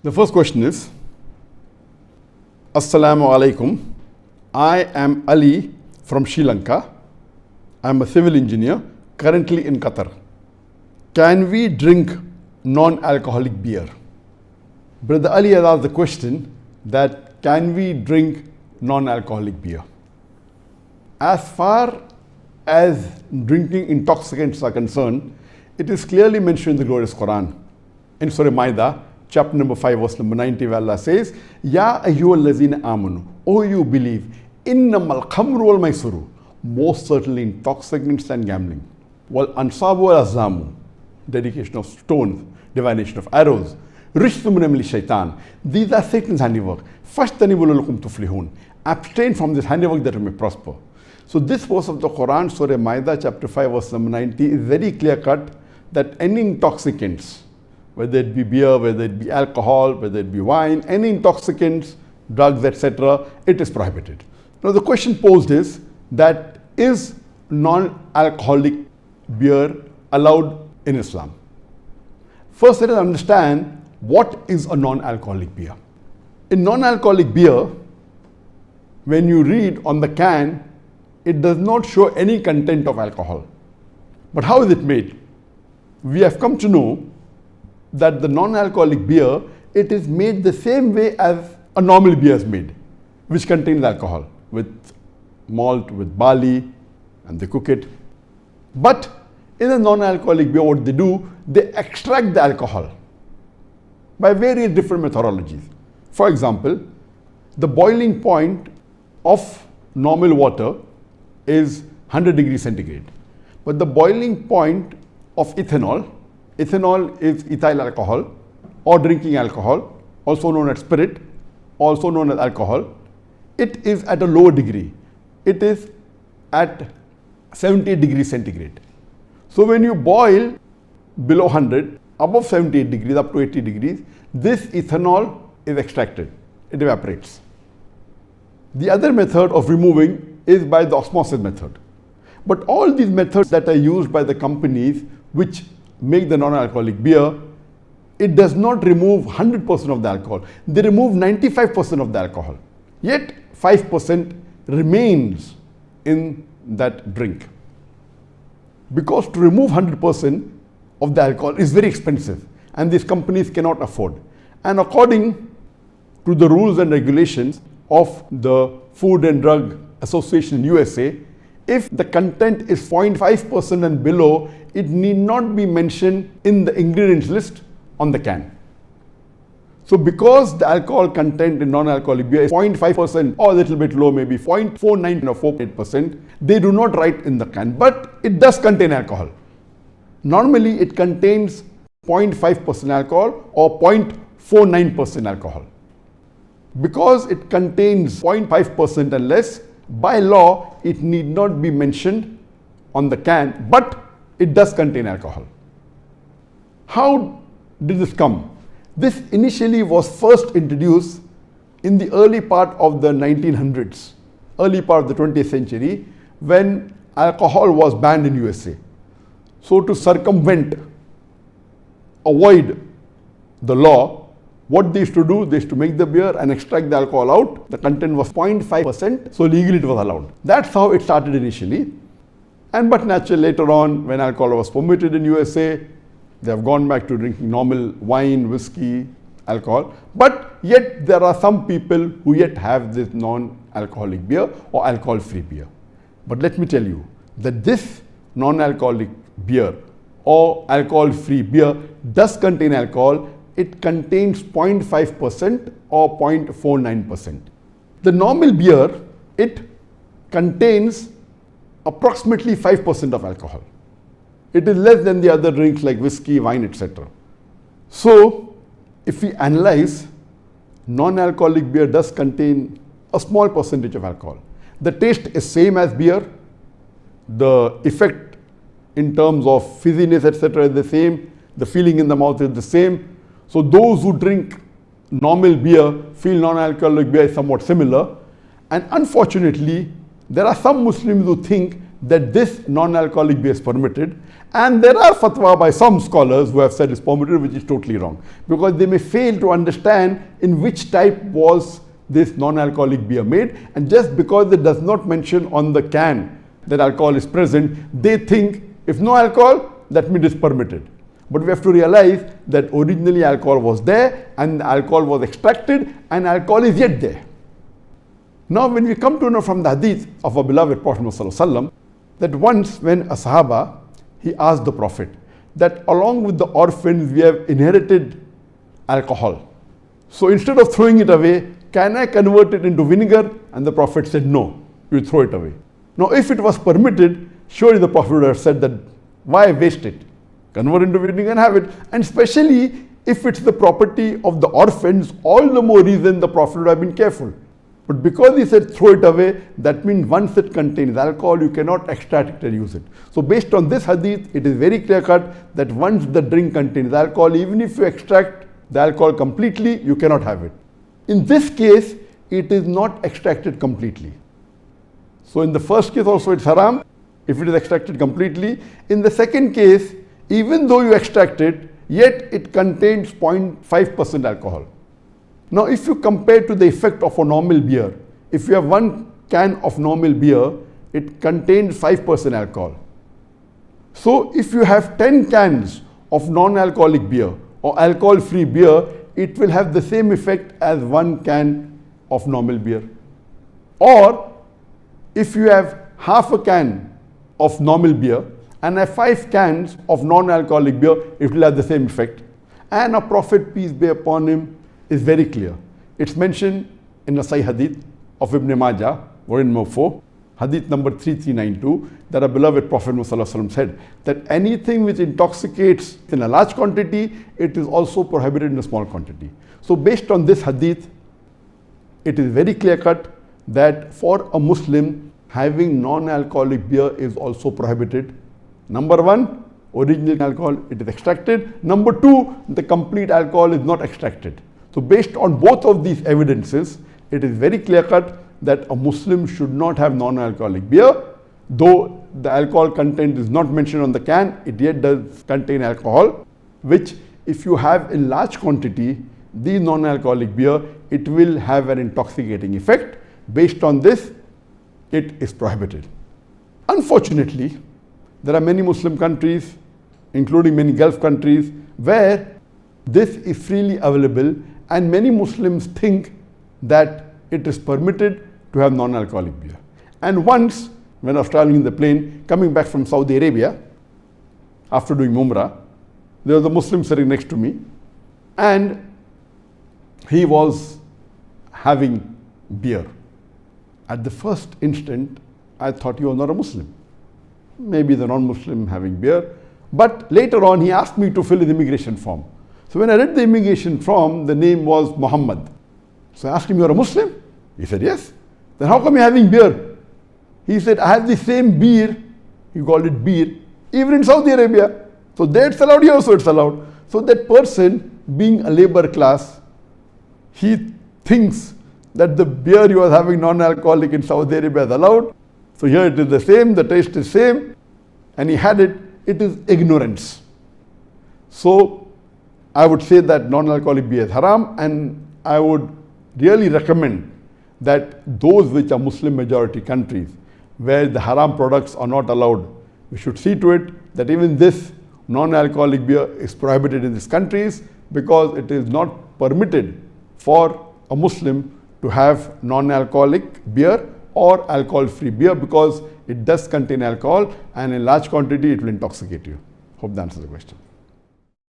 The first question is, Assalamu alaikum. I am Ali from Sri Lanka. I am a civil engineer currently in Qatar. Can we drink non-alcoholic beer? Brother Ali has asked the question that can we drink non-alcoholic beer? As far as drinking intoxicants are concerned, it is clearly mentioned in the glorious Quran. In Surah Maida, chapter number 5, verse number 90, where Allah says, Ya ayyuhallazina amanu, O you believe, innamal khamru wal maisuru, most certainly intoxicants and gambling, wal ansabu wal azlamu, dedication of stones, divination of arrows, rishthum min amali shaitan, these are Satan's handiwork. Fashtanibu lakum tuflihun, abstain from this handiwork that you may prosper. So this verse of the Quran, Surah Maida, chapter 5, verse number 90, is very clear cut that any intoxicants, whether it be beer, whether it be alcohol, whether it be wine, any intoxicants, drugs, etc., it is prohibited. Now the question posed is non-alcoholic beer allowed in Islam? First, let us understand what is a non-alcoholic beer. In non-alcoholic beer, when you read on the can, it does not show any content of alcohol. But how is it made? We have come to know that the non-alcoholic beer, it is made the same way as a normal beer is made, which contains alcohol, with malt, with barley, and they cook it. But in a non-alcoholic beer, what they do, they extract the alcohol by various different methodologies. For example, the boiling point of normal water is 100 degrees centigrade. But the boiling point of ethanol is ethyl alcohol or drinking alcohol, also known as spirit, also known as alcohol. It is at a lower degree. It is at 78 degrees centigrade. So when you boil below 100, above 78 degrees, up to 80 degrees, this ethanol is extracted. It evaporates. The other method of removing is by the osmosis method. But all these methods that are used by the companies which make the non-alcoholic beer, it does not remove 100% of the alcohol. They remove 95% of the alcohol. Yet 5% remains in that drink. Because to remove 100% of the alcohol is very expensive and these companies cannot afford. And according to the rules and regulations of the Food and Drug Association in USA, if the content is 0.5% and below, it need not be mentioned in the ingredients list on the can. So because the alcohol content in non-alcoholic beer is 0.5% or a little bit low, maybe 0.49 or 0.48%, they do not write in the can, but it does contain alcohol. Normally it contains 0.5% alcohol or 0.49% alcohol. Because it contains 0.5% and less, by law, it need not be mentioned on the can, but it does contain alcohol. How did this come? This initially was first introduced in the early part of the 1900s, early part of the 20th century, when alcohol was banned in USA. So to circumvent, avoid the law, what they used to do, they used to make the beer and extract the alcohol out. The content was 0.5%, so legally it was allowed. That's how it started initially. But naturally later on, when alcohol was permitted in USA, they have gone back to drinking normal wine, whiskey, alcohol. But yet there are some people who yet have this non-alcoholic beer or alcohol-free beer. But let me tell you that this non-alcoholic beer or alcohol-free beer does contain alcohol. It contains 0.5% or 0.49%. The normal beer, it contains approximately 5% of alcohol. It is less than the other drinks like whiskey, wine, etc. So if we analyze, non-alcoholic beer does contain a small percentage of alcohol. The taste is same as beer. The effect in terms of fizziness, etc. is the same. The feeling in the mouth is the same. So those who drink normal beer feel non-alcoholic beer is somewhat similar. And unfortunately, there are some Muslims who think that this non-alcoholic beer is permitted, and there are fatwa by some scholars who have said it's permitted, which is totally wrong, because they may fail to understand in which type was this non-alcoholic beer made, and just because it does not mention on the can that alcohol is present, they think if no alcohol, that means it's permitted. But we have to realize that originally alcohol was there, and the alcohol was extracted, and alcohol is yet there. Now when we come to know from the hadith of our beloved Prophet ﷺ, that once when a Sahaba, he asked the Prophet that along with the orphans we have inherited alcohol. So instead of throwing it away, can I convert it into vinegar? And the Prophet said, no, you throw it away. Now if it was permitted, surely the Prophet would have said that, why waste it? Convert into vinegar and have it. And especially if it's the property of the orphans, all the more reason the Prophet would have been careful. But because he said throw it away, that means once it contains alcohol, you cannot extract it and use it. So based on this hadith, it is very clear cut that once the drink contains alcohol, even if you extract the alcohol completely, you cannot have it. In this case, it is not extracted completely. So in the first case also it's haram if it is extracted completely. In the second case, even though you extract it, yet it contains 0.5% alcohol. Now if you compare to the effect of a normal beer, if you have 1 can of normal beer, it contains 5% alcohol. So if you have 10 cans of non-alcoholic beer or alcohol-free beer, it will have the same effect as 1 can of normal beer. Or if you have half a can of normal beer and have 5 cans of non-alcoholic beer, it will have the same effect. And our Prophet, peace be upon him, is very clear. It's mentioned in the Sahih Hadith of Ibn Majah, volume number 4, Hadith number 3392, that our beloved Prophet ﷺ said that anything which intoxicates in a large quantity, it is also prohibited in a small quantity. So based on this hadith, it is very clear cut that for a Muslim, having non-alcoholic beer is also prohibited. Number 1, original alcohol, it is extracted. Number 2, the complete alcohol is not extracted. So based on both of these evidences, it is very clear cut that a Muslim should not have non-alcoholic beer. Though the alcohol content is not mentioned on the can, it yet does contain alcohol, which if you have in large quantity, the non-alcoholic beer, it will have an intoxicating effect. Based on this, it is prohibited. Unfortunately, there are many Muslim countries, including many Gulf countries, where this is freely available, and many Muslims think that it is permitted to have non-alcoholic beer. And once, when I was traveling in the plane, coming back from Saudi Arabia, after doing Umrah, there was a Muslim sitting next to me, and he was having beer. At the first instant, I thought he was not a Muslim. Maybe the non-Muslim having beer. But later on, he asked me to fill his immigration form. So when I read the immigration form, the name was Muhammad. So I asked him, you're a Muslim? He said, yes. Then how come you're having beer? He said, I have the same beer, he called it beer, even in Saudi Arabia. So there it's allowed, here also it's allowed. So that person, being a labor class, he thinks that the beer he was having non-alcoholic in Saudi Arabia is allowed. So here it is the same, the taste is same, and he had it. It is ignorance. So I would say that non-alcoholic beer is haram, and I would really recommend that those which are Muslim majority countries where the haram products are not allowed, we should see to it that even this non-alcoholic beer is prohibited in these countries, because it is not permitted for a Muslim to have non-alcoholic beer or alcohol-free beer, because it does contain alcohol, and in large quantity it will intoxicate you. Hope that answers the question.